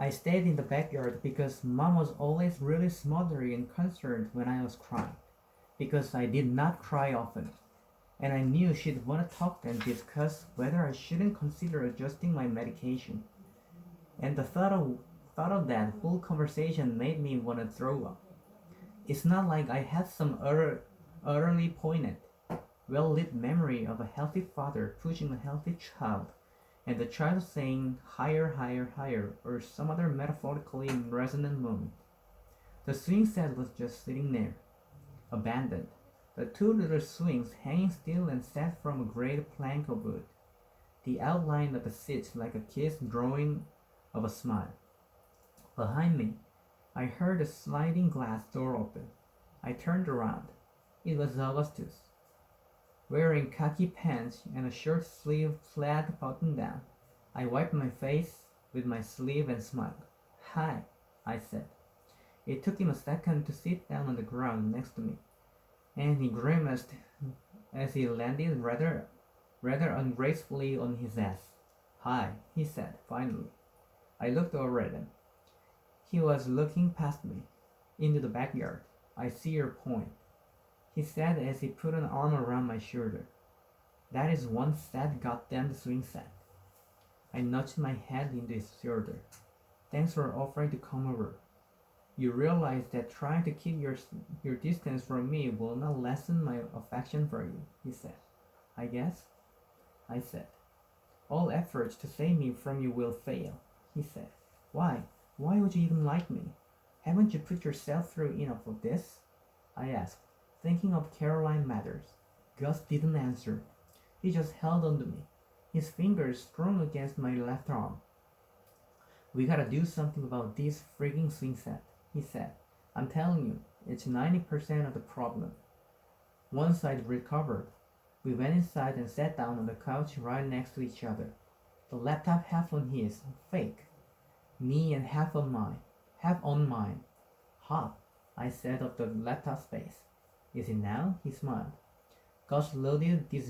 I stayed in the backyard because Mom was always really smothery and concerned when I was crying, because I did not cry often, and I knew she'd want to talk and discuss whether I shouldn't consider adjusting my medication. And the thought of that whole conversation made me want to throw up. It's not like I had some utterly poignant, well-lit memory of a healthy father pushing a healthy child, and the child saying higher, higher, higher, or some other metaphorically resonant moment. The swing set was just sitting there, abandoned, the two little swings hanging still and set from a great plank of wood, the outline of the seats like a kid's drawing of a smile. Behind me, I heard the sliding glass door open. I turned around. It was Augustus, wearing khaki pants and a shirt sleeve flag button down. I wiped my face with my sleeve and smiled. "Hi," I said. It took him a second to sit down on the ground next to me, and he grimaced as he landed rather ungracefully on his ass. "Hi," he said finally. I looked over at him. He was looking past me, into the backyard. "I see your point," he said as he put an arm around my shoulder. "That is one sad goddamn swing set." I nudged my head into his shoulder. "Thanks for offering to come over. You realize that trying to keep your distance from me will not lessen my affection for you," he said. "I guess," I said. "All efforts to save me from you will fail," he said. "Why? Why would you even like me? Haven't you put yourself through enough of this?" I asked, thinking of Caroline Mathers. Gus didn't answer. He just held on to me, his fingers strung against my left arm. "We gotta do something about this frigging swing set," he said. "I'm telling you, it's 90% of the problem." Once I'd recovered, we went inside and sat down on the couch right next to each other. The laptop half on his, fake. Me and half on mine. "Hot," I said of the laptop space. "Is it now?" he smiled. Gus loaded this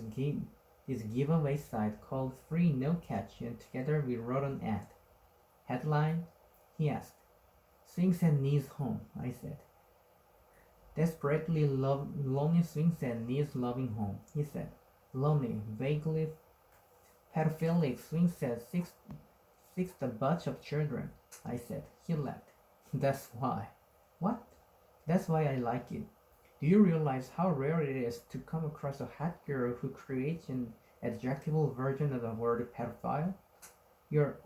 giveaway site called Free No Catch, and together we wrote an ad. "Headline?" he asked. "Swing set needs home," I said. "Desperately lonely swing set needs loving home," he said. "Lonely, vaguely pedophilic swing set seeks the butts of children," I said. He laughed. "That's why." "What?" "That's why I like it. Do you realize how rare it is to come across a hot girl who creates an adjectival version of the word pedophile? You're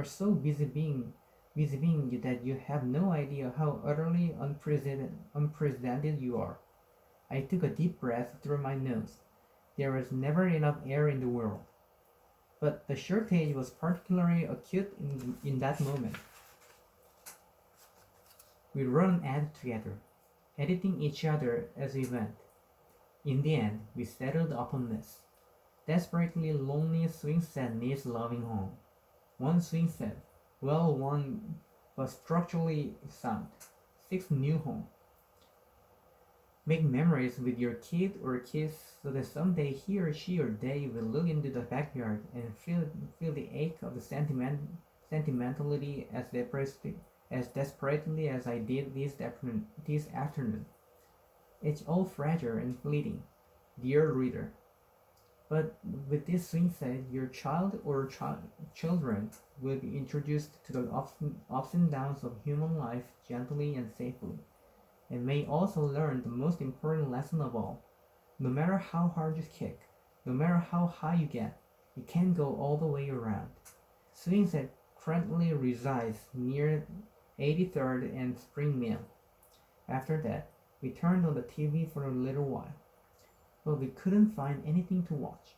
so busy being that you have no idea how utterly unprecedented you are." I took a deep breath through my nose. There was never enough air in the world. But the shortage was particularly acute in that moment. We wrote an ad together, editing each other as we went. In the end, we settled upon this. Desperately lonely swing set needs loving home. One swing set, well worn but structurally sound. Six new home. Make memories with your kid or kids so that someday he or she or they will look into the backyard and feel the ache of the sentimentality as desperately as I did this afternoon. It's all fragile and fleeting, dear reader. But with this swing set, your child or children will be introduced to the ups and downs of human life gently and safely, and may also learn the most important lesson of all. No matter how hard you kick, no matter how high you get, you can't go all the way around. Swing set currently resides near 83rd and Spring Mill. After that, we turned on the TV for a little while, but we couldn't find anything to watch.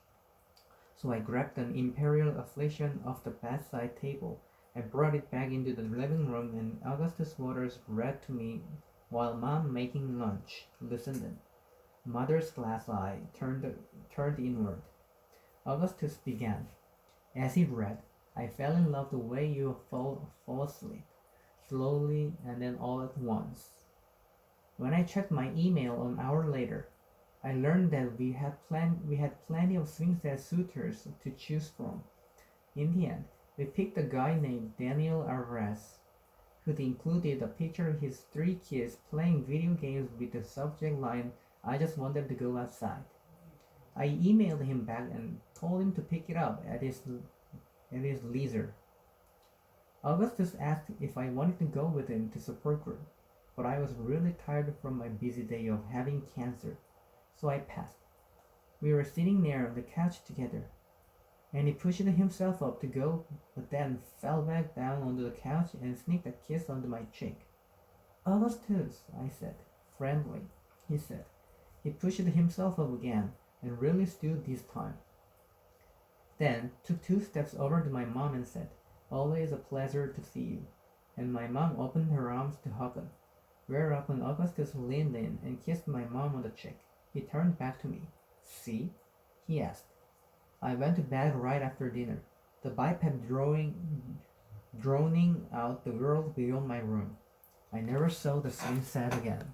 So I grabbed an Imperial Affliction off the bedside table and brought it back into the living room, and Augustus Waters read to me while Mom, making lunch, listened. Mother's glass eye turned inward. Augustus began. As he read, I fell in love the way you fall asleep, slowly and then all at once. When I checked my email an hour later, I learned that we had plenty of swing set suitors to choose from. In the end, we picked a guy named Daniel Alvarez, who'd included a picture of his three kids playing video games with the subject line, "I just want them to go outside." I emailed him back and told him to pick it up at his leisure. Augustus asked if I wanted to go with him to support group, but I was really tired from my busy day of having cancer, so I passed. We were sitting there on the couch together, and he pushed himself up to go, but then fell back down onto the couch and sneaked a kiss onto my cheek. "Augustus," I said. "Friendly," he said. He pushed himself up again, and really stood this time. Then took two steps over to my mom and said, "Always a pleasure to see you." And my mom opened her arms to hug him. Whereupon Augustus leaned in and kissed my mom on the cheek. He turned back to me. "See?" he asked. I went to bed right after dinner, the biped droning out the world beyond my room. I never saw the same set again.